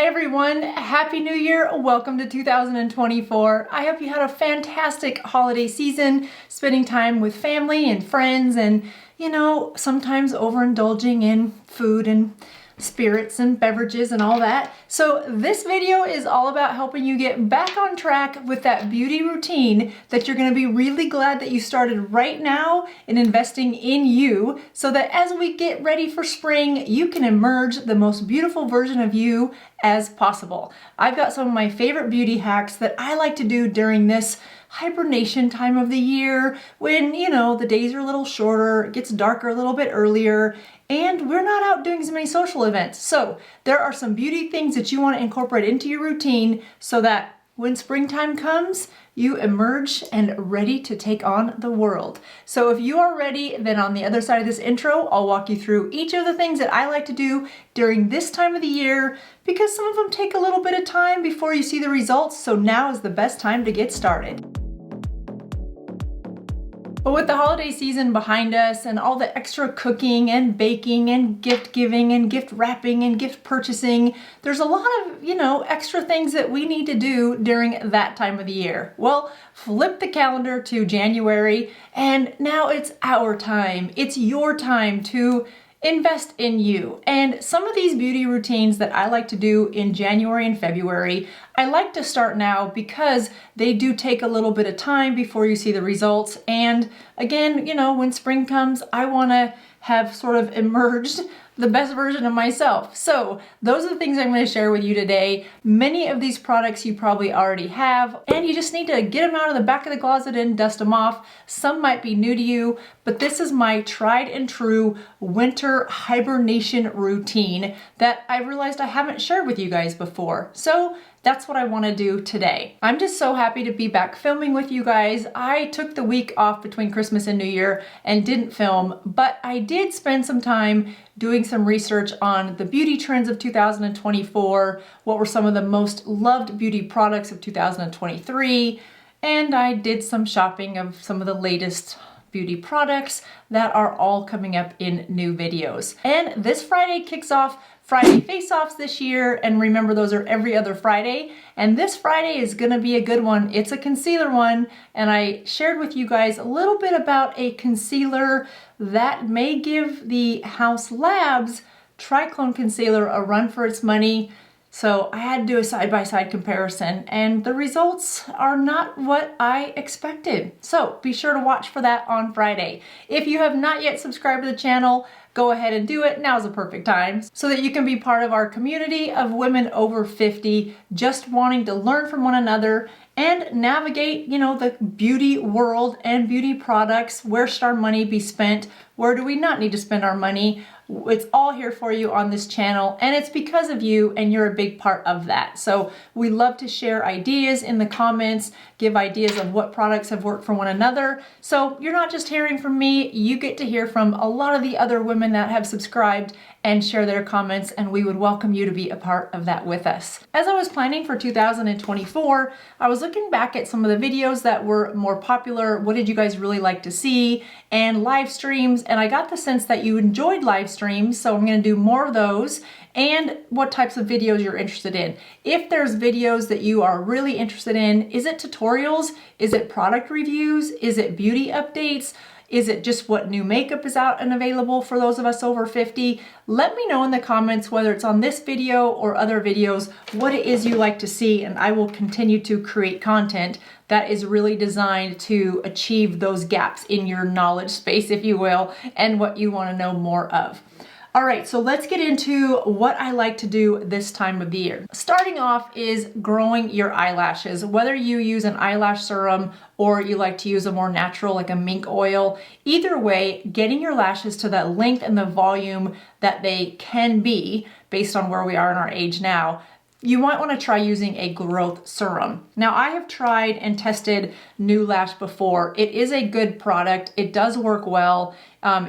everyone, Happy New Year. Welcome to 2024. I hope you had a fantastic holiday season, spending time with family and friends and, sometimes overindulging in food and spirits and beverages and all that. So this video is all about helping you get back on track with that beauty routine that you're going to be really glad that you started right now in investing in you, so that as we get ready for spring, you can emerge the most beautiful version of you as possible. I've got some of my favorite beauty hacks that I like to do during this hibernation time of the year when, the days are a little shorter, it gets darker a little bit earlier, and we're not out doing so many social events. So there are some beauty things that you want to incorporate into your routine so that when springtime comes, you emerge and ready to take on the world. So if you are ready, then on the other side of this intro, I'll walk you through each of the things that I like to do during this time of the year, because some of them take a little bit of time before you see the results. So now is the best time to get started. But with the holiday season behind us and all the extra cooking and baking and gift giving and gift wrapping and gift purchasing, there's a lot of, extra things that we need to do during that time of the year. Well, flip the calendar to January and now it's our time. It's your time to invest in you. And some of these beauty routines that I like to do in January and February, I like to start now because they do take a little bit of time before you see the results. And again, when spring comes, I want to have sort of emerged the best version of myself. So those are the things I'm going to share with you today. Many of these products you probably already have, and you just need to get them out of the back of the closet and dust them off. Some might be new to you, but this is my tried and true winter hibernation routine that I realized I haven't shared with you guys before. So that's what I want to do today. I'm just so happy to be back filming with you guys. I took the week off between Christmas and New Year and didn't film, but I did spend some time doing some research on the beauty trends of 2024, what were some of the most loved beauty products of 2023, and I did some shopping of some of the latest beauty products that are all coming up in new videos. And this Friday kicks off Friday face-offs this year, and remember those are every other Friday, and this Friday is gonna be a good one. It's a concealer one, and I shared with you guys a little bit about a concealer that may give the House Labs Triclone Concealer a run for its money. So I had to do a side-by-side comparison, and the results are not what I expected. So be sure to watch for that on Friday. If you have not yet subscribed to the channel, go ahead and do it. Now's the perfect time so that you can be part of our community of women over 50 just wanting to learn from one another and navigate, the beauty world and beauty products. Where should our money be spent? Where do we not need to spend our money? It's all here for you on this channel, and it's because of you, and you're a big part of that. So we love to share ideas in the comments, give ideas of what products have worked for one another. So you're not just hearing from me, you get to hear from a lot of the other women that have subscribed and share their comments, and we would welcome you to be a part of that with us. As I was planning for 2024, I was looking back at some of the videos that were more popular. What did you guys really like to see? And live streams, and I got the sense that you enjoyed live streams, so I'm going to do more of those, and what types of videos you're interested in. If there's videos that you are really interested in, is it tutorials? Is it product reviews? Is it beauty updates? Is it just what new makeup is out and available for those of us over 50? Let me know in the comments, whether it's on this video or other videos, what it is you like to see, and I will continue to create content that is really designed to achieve those gaps in your knowledge space, if you will, and what you want to know more of. All right, so let's get into what I like to do this time of the year. Starting off is growing your eyelashes. Whether you use an eyelash serum or you like to use a more natural, like a mink oil, either way, getting your lashes to that length and the volume that they can be based on where we are in our age now, you might want to try using a growth serum. Now, I have tried and tested New Lash before. It is a good product. It does work well.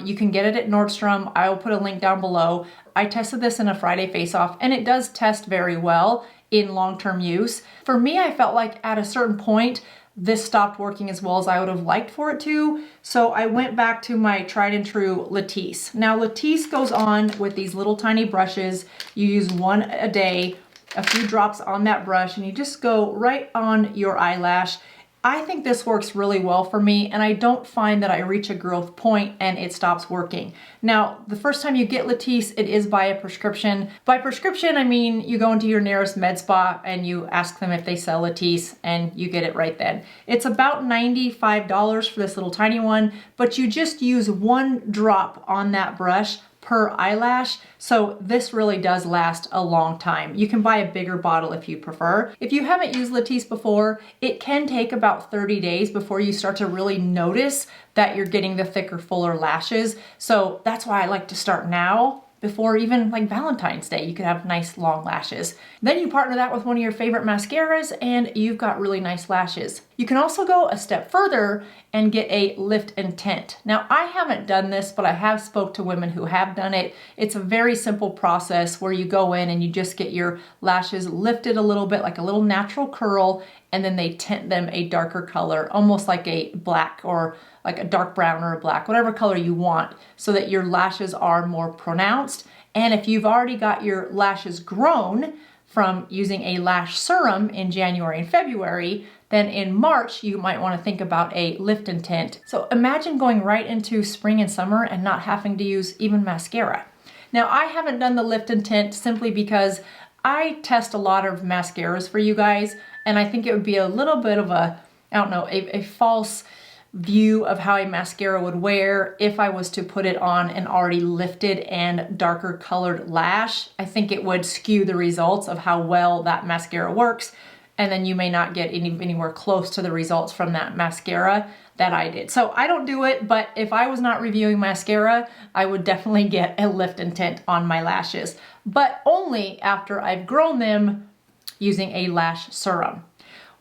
You can get it at Nordstrom. I will put a link down below. I tested this in a Friday face-off, and it does test very well in long-term use. For me, I felt like at a certain point, this stopped working as well as I would have liked for it to. So I went back to my tried and true Latisse. Now, Latisse goes on with these little tiny brushes. You use one a day. a few drops on that brush and you just go right on your eyelash. I think this works really well for me, and I don't find that I reach a growth point and it stops working. Now, the first time you get Latisse, it is by a prescription. By prescription, I mean you go into your nearest med spa and you ask them if they sell Latisse and you get it right then. It's about $95 for this little tiny one, but you just use one drop on that brush per eyelash, so this really does last a long time. You can buy a bigger bottle if you prefer. If you haven't used Latisse before, it can take about 30 days before you start to really notice that you're getting the thicker, fuller lashes. So that's why I like to start now, before even like Valentine's Day. You could have nice long lashes. Then you partner that with one of your favorite mascaras and you've got really nice lashes. You can also go a step further and get a lift and tint. Now, I haven't done this, but I have spoke to women who have done it. It's a very simple process where you go in and you just get your lashes lifted a little bit, like a little natural curl, and then they tint them a darker color, almost like a black or like a dark brown or a black, whatever color you want, so that your lashes are more pronounced. And if you've already got your lashes grown from using a lash serum in January and February, then in March, you might want to think about a lift and tint. So imagine going right into spring and summer and not having to use even mascara. Now, I haven't done the lift and tint simply because I test a lot of mascaras for you guys, and I think it would be a little bit of a, I don't know, a false view of how a mascara would wear if I was to put it on an already lifted and darker colored lash. I think it would skew the results of how well that mascara works, and then you may not get anywhere close to the results from that mascara that I did. So I don't do it, but if I was not reviewing mascara, I would definitely get a lift and tint on my lashes, but only after I've grown them using a lash serum.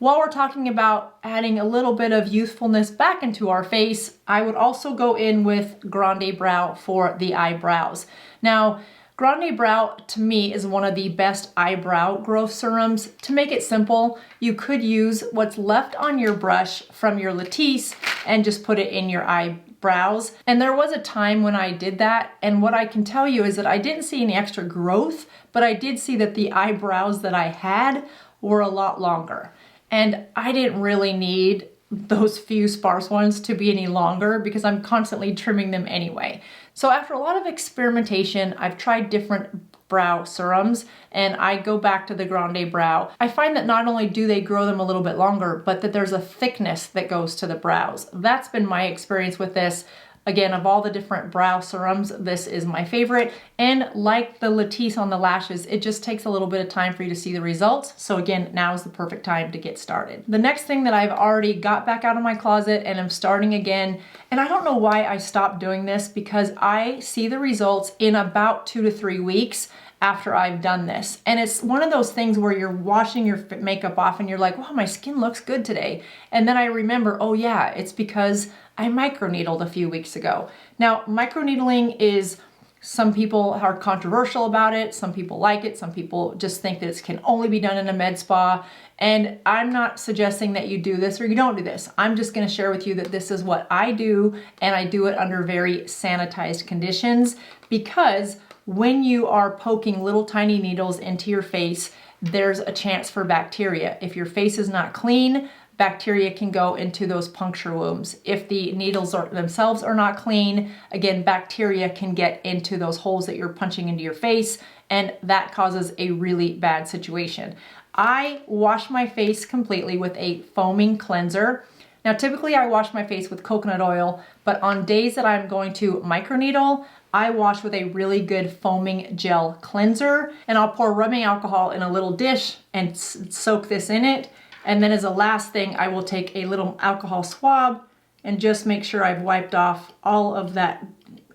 While we're talking about adding a little bit of youthfulness back into our face, I would also go in with Grande Brow for the eyebrows. Now, Grande Brow to me is one of the best eyebrow growth serums. To make it simple, you could use what's left on your brush from your Latisse and just put it in your eyebrows. And there was a time when I did that, and what I can tell you is that I didn't see any extra growth, but I did see that the eyebrows that I had were a lot longer. And I didn't really need those few sparse ones to be any longer because I'm constantly trimming them anyway. So after a lot of experimentation, I've tried different brow serums and I go back to the Grande Brow. I find that not only do they grow them a little bit longer, but that there's a thickness that goes to the brows. That's been my experience with this. Again, of all the different brow serums, this is my favorite. And like the Latisse on the lashes, it just takes a little bit of time for you to see the results. So again, now is the perfect time to get started. The next thing that I've already got back out of my closet and I'm starting again, and I don't know why I stopped doing this because I see the results in about 2 to 3 weeks after I've done this. And it's one of those things where you're washing your makeup off and you're like, wow, my skin looks good today. And then I remember, oh yeah, it's because I microneedled a few weeks ago. Now, microneedling is, some people are controversial about it. Some people like it. Some people just think that it can only be done in a med spa. And I'm not suggesting that you do this or you don't do this. I'm just gonna share with you that this is what I do, and I do it under very sanitized conditions, because when you are poking little tiny needles into your face, there's a chance for bacteria. If your face is not clean, bacteria can go into those puncture wounds. If the needles themselves are not clean, again, bacteria can get into those holes that you're punching into your face, and that causes a really bad situation. I wash my face completely with a foaming cleanser. Now, typically I wash my face with coconut oil, but on days that I'm going to microneedle, I wash with a really good foaming gel cleanser, and I'll pour rubbing alcohol in a little dish and soak this in it. And then as a last thing, I will take a little alcohol swab and just make sure I've wiped off all of that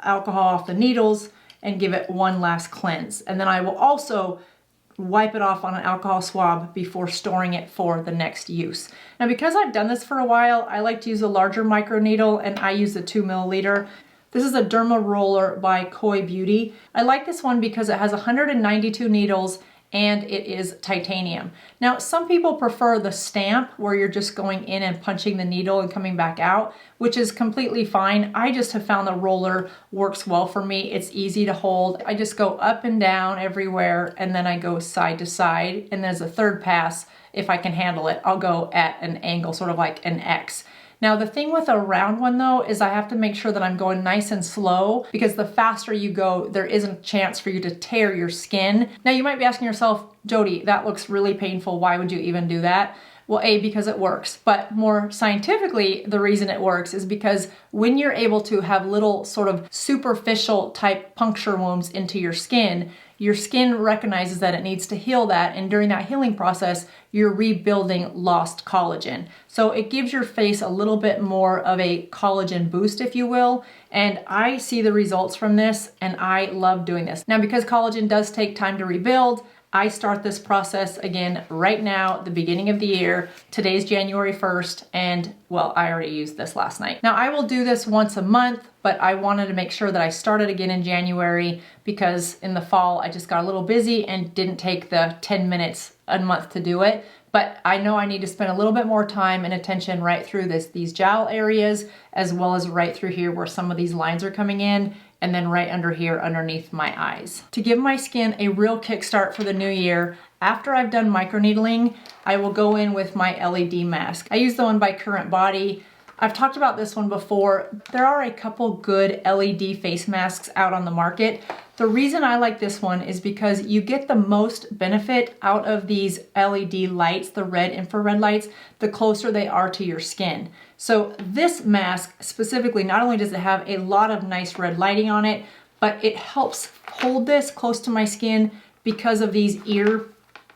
alcohol off the needles and give it one last cleanse. And then I will also wipe it off on an alcohol swab before storing it for the next use. Now, because I've done this for a while, I like to use a larger micro needle, and I use the 2 milliliter. This is a Derma Roller by Beauty. I like this one because it has 192 needles and it is titanium. Now, some people prefer the stamp where you're just going in and punching the needle and coming back out, which is completely fine. I just have found the roller works well for me. It's easy to hold. I just go up and down everywhere, and then I go side to side. And there's a third pass, if I can handle it, I'll go at an angle, sort of like an X. Now, the thing with a round one though, is I have to make sure that I'm going nice and slow, because the faster you go, there isn't a chance for you to tear your skin. Now, you might be asking yourself, Jodi, that looks really painful. Why would you even do that? Well, A, because it works, but more scientifically, the reason it works is because when you're able to have little sort of superficial type puncture wounds into your skin recognizes that it needs to heal that, and during that healing process, you're rebuilding lost collagen. So it gives your face a little bit more of a collagen boost, if you will, and I see the results from this, and I love doing this. Now, because collagen does take time to rebuild, I start this process again right now, the beginning of the year. Today's January 1st, and well, I already used this last night. Now, I will do this once a month, but I wanted to make sure that I started again in January, because in the fall, I just got a little busy and didn't take the 10 minutes a month to do it. But I know I need to spend a little bit more time and attention right through these jowl areas, as well as right through here where some of these lines are coming in, and then right under here underneath my eyes. To give my skin a real kickstart for the new year, after I've done microneedling, I will go in with my LED mask. I use the one by Current Body. I've talked about this one before. There are a couple good LED face masks out on the market. The reason I like this one is because you get the most benefit out of these LED lights, the red infrared lights, the closer they are to your skin. So this mask specifically, not only does it have a lot of nice red lighting on it, but it helps hold this close to my skin because of these ear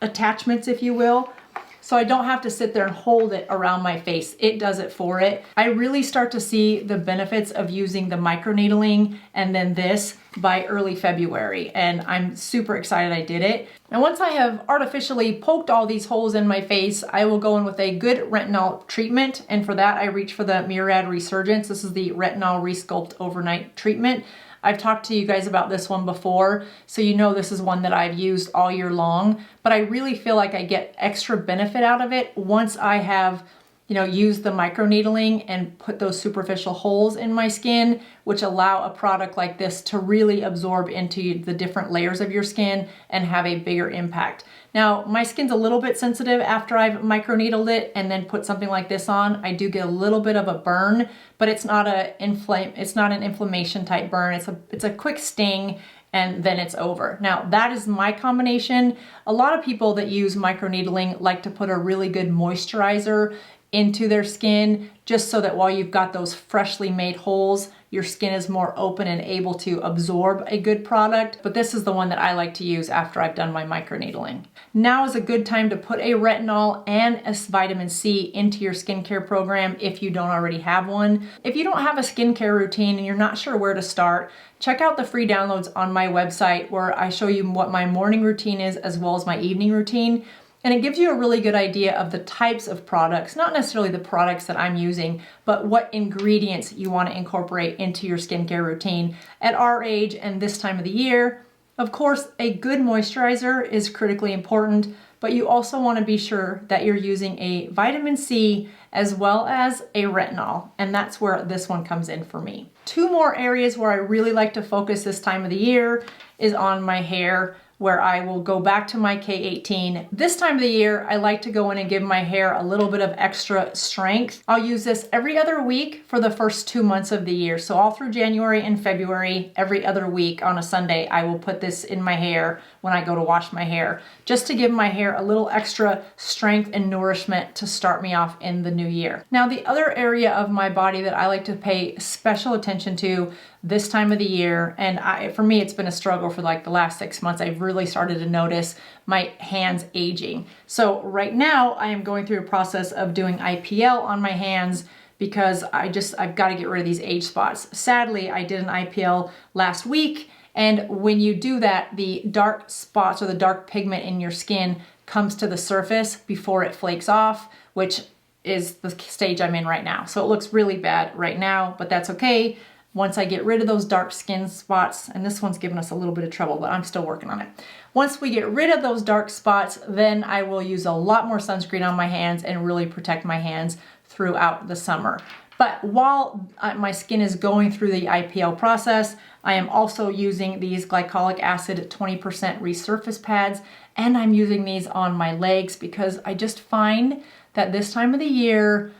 attachments, if you will. So I don't have to sit there and hold it around my face. It does it for it. I really start to see the benefits of using the microneedling and then this by early February, and I'm super excited I did it. And once I have artificially poked all these holes in my face, I will go in with a good retinol treatment, and for that I reach for the Murad Resurgence. This is the Retinol Resculpt Overnight Treatment. I've talked to you guys about this one before, so you know this is one that I've used all year long, but I really feel like I get extra benefit out of it once I have, used the microneedling and put those superficial holes in my skin, which allow a product like this to really absorb into the different layers of your skin and have a bigger impact. Now, my skin's a little bit sensitive after I've microneedled it and then put something like this on. I do get a little bit of a burn, but it's not an inflammation type burn. It's a quick sting, and then it's over. Now, that is my combination. A lot of people that use microneedling like to put a really good moisturizer into their skin, just so that while you've got those freshly made holes, your skin is more open and able to absorb a good product. But this is the one that I like to use after I've done my microneedling. Now is a good time to put a retinol and a vitamin C into your skincare program if you don't already have one. If you don't have a skincare routine and you're not sure where to start, check out the free downloads on my website where I show you what my morning routine is as well as my evening routine. And it gives you a really good idea of the types of products, not necessarily the products that I'm using, but what ingredients you want to incorporate into your skincare routine at our age and this time of the year. Of course, a good moisturizer is critically important, but you also want to be sure that you're using a vitamin C as well as a retinol, and that's where this one comes in for me. Two more areas where I really like to focus this time of the year is on my hair, where I will go back to my K18. This time of the year, I like to go in and give my hair a little bit of extra strength. I'll use this every other week for the first 2 months of the year. So all through January and February, every other week on a Sunday, I will put this in my hair when I go to wash my hair, just to give my hair a little extra strength and nourishment to start me off in the new year. Now, the other area of my body that I like to pay special attention to this time of the year, and for me, it's been a struggle for like the last 6 months. I've really started to notice my hands aging. So right now I am going through a process of doing IPL on my hands because I've got to get rid of these age spots. Sadly, I did an IPL last week, and when you do that, the dark spots or the dark pigment in your skin comes to the surface before it flakes off, which is the stage I'm in right now. So it looks really bad right now, but that's okay. Once I get rid of those dark skin spots, and this one's giving us a little bit of trouble, but I'm still working on it. Once we get rid of those dark spots, then I will use a lot more sunscreen on my hands and really protect my hands throughout the summer. But while my skin is going through the IPL process, I am also using these glycolic acid 20% resurface pads, and I'm using these on my legs because I just find that this time of the year,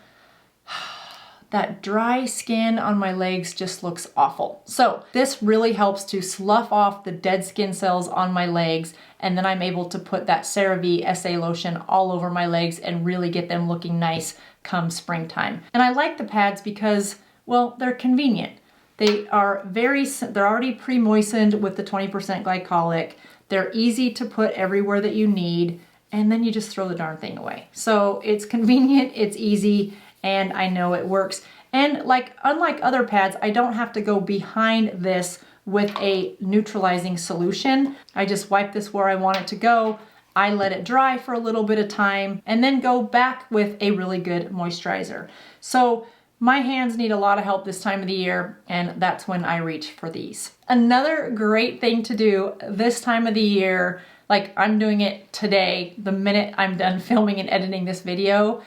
that dry skin on my legs just looks awful. So this really helps to slough off the dead skin cells on my legs, and then I'm able to put that CeraVe SA lotion all over my legs and really get them looking nice come springtime. And I like the pads because, well, they're convenient. They're already pre-moistened with the 20% glycolic. They're easy to put everywhere that you need, and then you just throw the darn thing away. So it's convenient, it's easy, and I know it works. And unlike other pads, I don't have to go behind this with a neutralizing solution. I just wipe this where I want it to go. I let it dry for a little bit of time and then go back with a really good moisturizer. So my hands need a lot of help this time of the year, and that's when I reach for these. Another great thing to do this time of the year, like I'm doing it today, the minute I'm done filming and editing this video,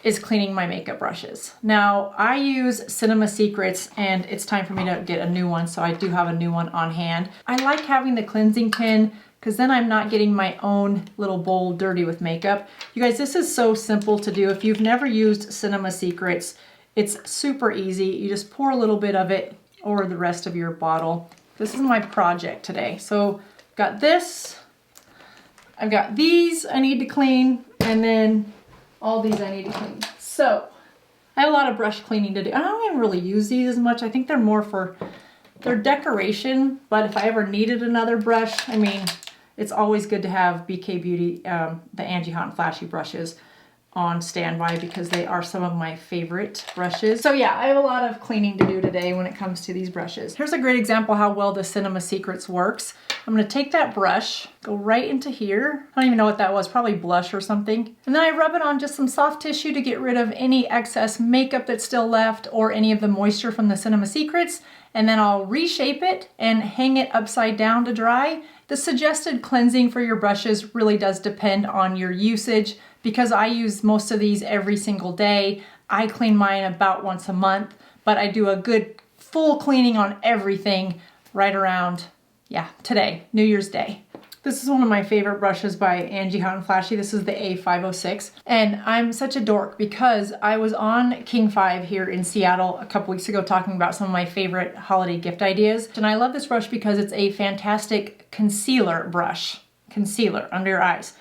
is cleaning my makeup brushes. Now, I use Cinema Secrets, and it's time for me to get a new one, so I do have a new one on hand. I like having the cleansing tin because then I'm not getting my own little bowl dirty with makeup. You guys, this is so simple to do. If you've never used Cinema Secrets, it's super easy. You just pour a little bit of it over the rest of your bottle. This is my project today. So I've got this, I've got these I need to clean, and then all these I need to clean. So I have a lot of brush cleaning to do. I don't even really use these as much. I think they're more for their decoration, but if I ever needed another brush, I mean, it's always good to have BK Beauty, the Angie Hot and Flashy brushes on standby because they are some of my favorite brushes. So yeah, I have a lot of cleaning to do today when it comes to these brushes. Here's a great example how well the Cinema Secrets works. I'm gonna take that brush, go right into here. I don't even know what that was, probably blush or something. And then I rub it on just some soft tissue to get rid of any excess makeup that's still left or any of the moisture from the Cinema Secrets. And then I'll reshape it and hang it upside down to dry. The suggested cleansing for your brushes really does depend on your usage. Because I use most of these every single day, I clean mine about once a month, but I do a good full cleaning on everything right around, yeah, today, New Year's Day. This is one of my favorite brushes by Angie Hot and Flashy. This is the A506. And I'm such a dork because I was on King 5 here in Seattle a couple weeks ago talking about some of my favorite holiday gift ideas. And I love this brush because it's a fantastic concealer brush. Concealer under your eyes.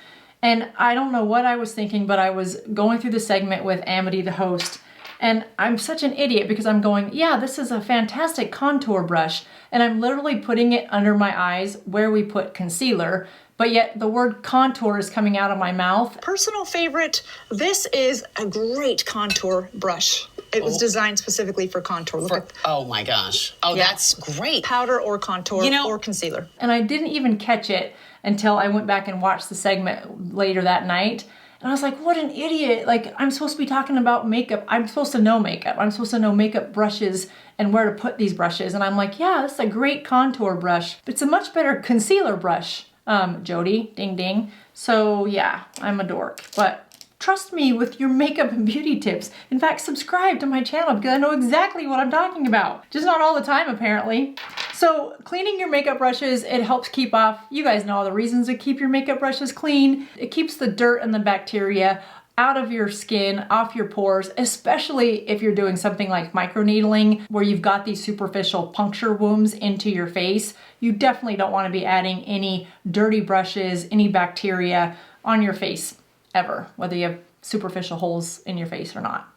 And I don't know what I was thinking, but I was going through the segment with Amity, the host, and I'm such an idiot because I'm going, yeah, this is a fantastic contour brush, and I'm literally putting it under my eyes where we put concealer, but yet the word contour is coming out of my mouth. Personal favorite, this is a great contour brush. It was designed specifically for contour. Oh my gosh. Oh, yeah. That's great. Powder or contour or concealer. And I didn't even catch it until I went back and watched the segment later that night. And I was like, what an idiot. Like, I'm supposed to be talking about makeup. I'm supposed to know makeup. I'm supposed to know makeup brushes and where to put these brushes. And I'm like, yeah, this is a great contour brush. But it's a much better concealer brush, Jodi. Ding, ding. So yeah, I'm a dork. But trust me with your makeup and beauty tips. In fact, subscribe to my channel because I know exactly what I'm talking about. Just not all the time, apparently. So cleaning your makeup brushes, it helps keep off, you guys know all the reasons to keep your makeup brushes clean. It keeps the dirt and the bacteria out of your skin, off your pores, especially if you're doing something like microneedling where you've got these superficial puncture wounds into your face. You definitely don't want to be adding any dirty brushes, any bacteria on your face ever, whether you have superficial holes in your face or not.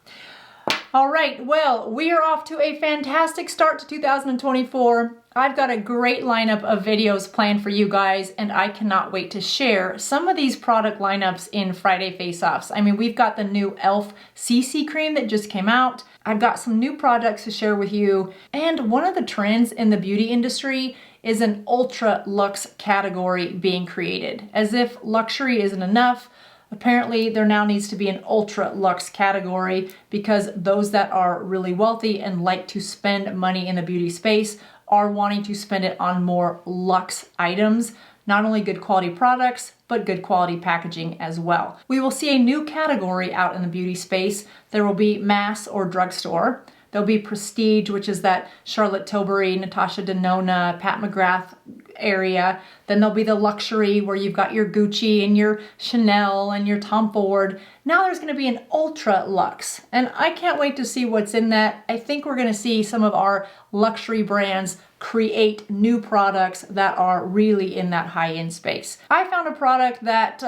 All right, well, we are off to a fantastic start to 2024. I've got a great lineup of videos planned for you guys, and I cannot wait to share some of these product lineups in Friday Face-Offs. I mean, we've got the new e.l.f. CC cream that just came out. I've got some new products to share with you, and one of the trends in the beauty industry is an ultra luxe category being created. As if luxury isn't enough, Apparently there now needs to be an ultra luxe category because those that are really wealthy and like to spend money in the beauty space are wanting to spend it on more luxe items. Not only good quality products, but good quality packaging as well. We will see a new category out in the beauty space. There will be mass or drugstore. There'll be prestige, which is that Charlotte Tilbury, Natasha Denona, Pat McGrath area. Then there'll be the luxury where you've got your Gucci and your Chanel and your Tom Ford. Now there's going to be an ultra luxe, and I can't wait to see what's in that. I think we're going to see some of our luxury brands create new products that are really in that high-end space. I found a product that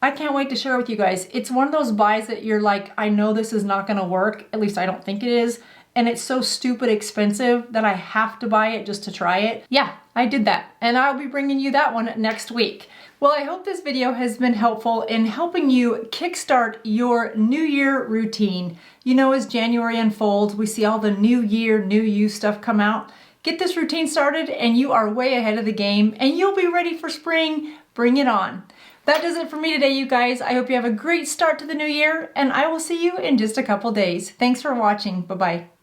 I can't wait to share with you guys. It's one of those buys that you're like, I know this is not going to work. At least I don't think it is. And it's so stupid expensive that I have to buy it just to try it. Yeah, I did that. And I'll be bringing you that one next week. Well, I hope this video has been helpful in helping you kickstart your New Year routine. You know, as January unfolds, we see all the New Year, New You stuff come out. Get this routine started and you are way ahead of the game and you'll be ready for spring. Bring it on. That does it for me today, you guys. I hope you have a great start to the new year and I will see you in just a couple days. Thanks for watching. Bye-bye.